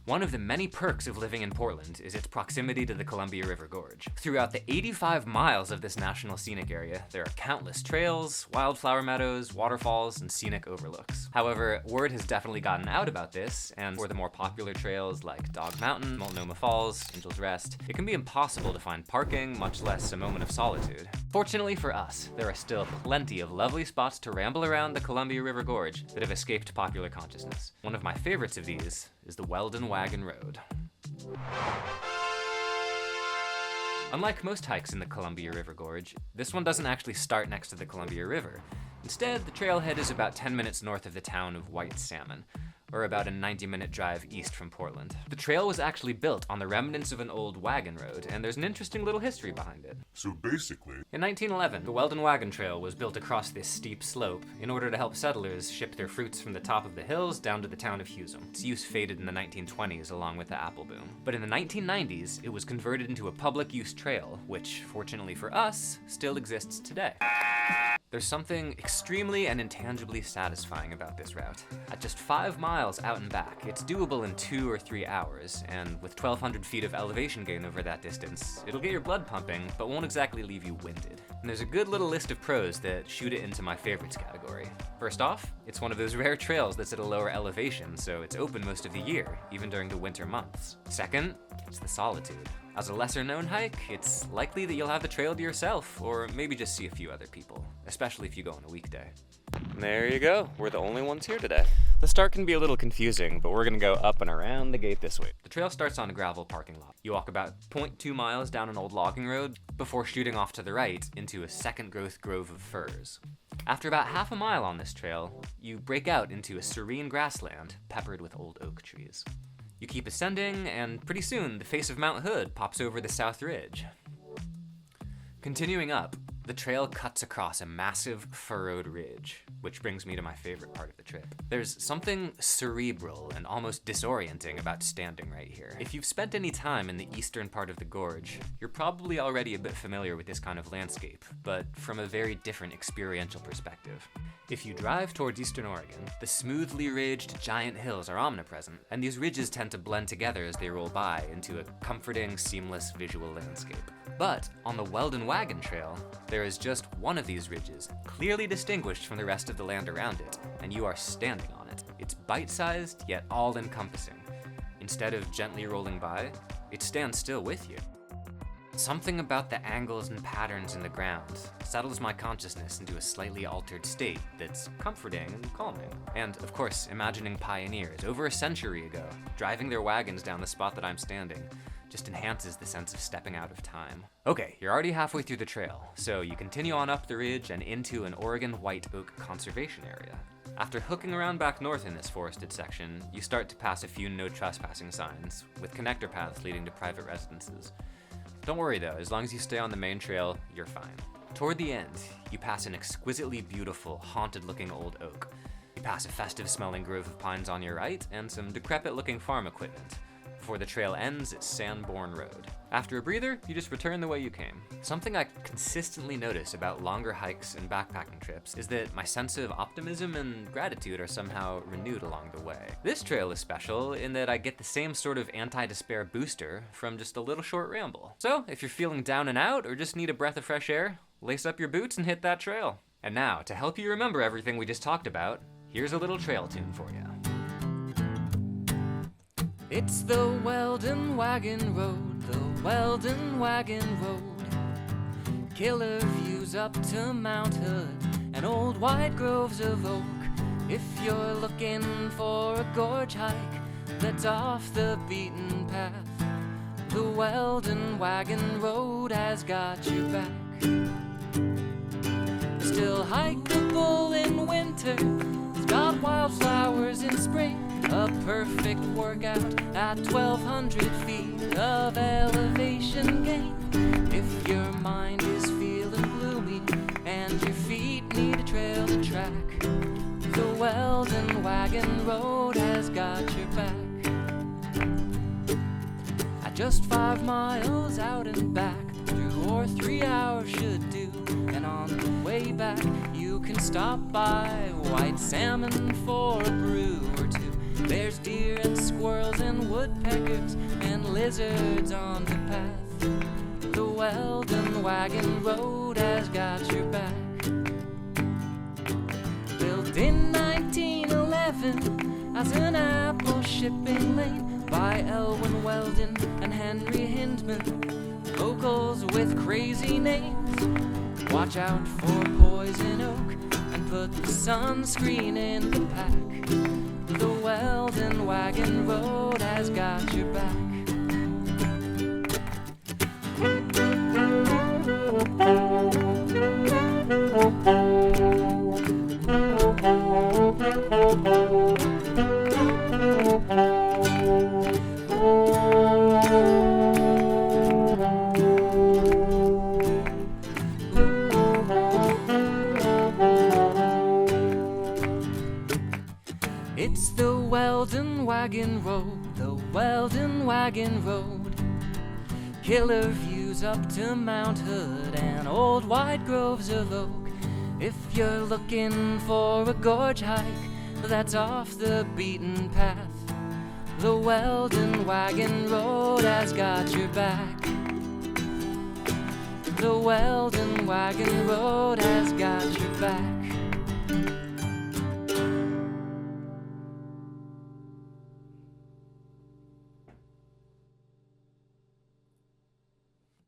One of the many perks of living in Portland is its proximity to the Columbia River Gorge. Throughout the 85 miles of this national scenic area, there are countless trails, wildflower meadows, waterfalls, and scenic overlooks. However, word has definitely gotten out about this, and for the more popular trails like Dog Mountain, Multnomah Falls, Angel's Rest, it can be impossible to find parking, much less a moment of solitude. Fortunately for us, there are still plenty of lovely spots to ramble around the Columbia River Gorge that have escaped popular consciousness. One of my favorites of these is the Weldon Wagon Road. Unlike most hikes in the Columbia River Gorge, this one doesn't actually start next to the Columbia River. Instead, the trailhead is about 10 minutes north of the town of White Salmon, or about a 90-minute drive east from Portland. The trail was actually built on the remnants of an old wagon road, and there's an interesting little history behind it. So basically, in 1911, the Weldon Wagon Trail was built across this steep slope in order to help settlers ship their fruits from the top of the hills down to the town of Husum. Its use faded in the 1920s along with the apple boom. But in the 1990s, it was converted into a public use trail, which, fortunately for us, still exists today. There's something extremely and intangibly satisfying about this route. At just 5 miles out and back, it's doable in 2 or 3 hours, and with 1,200 feet of elevation gain over that distance, it'll get your blood pumping, but won't exactly leave you winded. And there's a good little list of pros that shoot it into my favorites category. First off, it's one of those rare trails that's at a lower elevation, so it's open most of the year, even during the winter months. Second, it's the solitude. As a lesser-known hike, it's likely that you'll have the trail to yourself, or maybe just see a few other people, especially if you go on a weekday. There you go. We're the only ones here today. The start can be a little confusing, but we're gonna go up and around the gate this way. The trail starts on a gravel parking lot. You walk about 0.2 miles down an old logging road before shooting off to the right into a second-growth grove of firs. After about half a mile on this trail, you break out into a serene grassland peppered with old oak trees. You keep ascending, and pretty soon, the face of Mount Hood pops over the south ridge. Continuing up, the trail cuts across a massive furrowed ridge, which brings me to my favorite part of the trip. There's something cerebral and almost disorienting about standing right here. If you've spent any time in the eastern part of the gorge, you're probably already a bit familiar with this kind of landscape, but from a very different experiential perspective. If you drive towards eastern Oregon, the smoothly ridged giant hills are omnipresent, and these ridges tend to blend together as they roll by into a comforting, seamless visual landscape. But on the Weldon Wagon Trail, there is just one of these ridges, clearly distinguished from the rest of the land around it, and you are standing on it. It's bite-sized, yet all-encompassing. Instead of gently rolling by, it stands still with you. Something about the angles and patterns in the ground settles my consciousness into a slightly altered state that's comforting and calming. And, of course, imagining pioneers over a century ago driving their wagons down the spot that I'm standing just enhances the sense of stepping out of time. Okay, you're already halfway through the trail, so you continue on up the ridge and into an Oregon white oak conservation area. After hooking around back north in this forested section, you start to pass a few no trespassing signs, with connector paths leading to private residences. Don't worry though, as long as you stay on the main trail, you're fine. Toward the end, you pass an exquisitely beautiful, haunted-looking old oak. You pass a festive-smelling grove of pines on your right, and some decrepit-looking farm equipment. Before the trail ends, it's Sanborn Road. After a breather, you just return the way you came. Something I consistently notice about longer hikes and backpacking trips is that my sense of optimism and gratitude are somehow renewed along the way. This trail is special in that I get the same sort of anti-despair booster from just a little short ramble. So, if you're feeling down and out or just need a breath of fresh air, lace up your boots and hit that trail. And now, to help you remember everything we just talked about, here's a little trail tune for you. It's the Weldon Wagon Road, the Weldon Wagon Road. Killer views up to Mount Hood and old white groves of oak. If you're looking for a gorge hike that's off the beaten path, the Weldon Wagon Road has got your back. Still hikeable in winter, it's got wildflowers in spring. A perfect workout at 1,200 feet of elevation gain. If your mind is feeling gloomy and your feet need a trail to track, the Weldon Wagon Road has got your back. At just 5 miles out and back, 2 or 3 hours should do. And on the way back, you can stop by White Salmon for a brew or two. There's deer and squirrels and wood woodpeckers and lizards on the path. The Weldon Wagon Road has got your back. Built in 1911 as an apple shipping lane by Elwyn Weldon and Henry Hindman, locals with crazy names. Watch out for poison oak and put the sunscreen in the pack. The Weldon Wagon Road has got your back. It's the Weldon Wagon Road, the Weldon Wagon Road. Killer views up to Mount Hood and old white groves of oak. If you're looking for a gorge hike that's off the beaten path, the Weldon Wagon Road has got your back. The Weldon Wagon Road has got your back.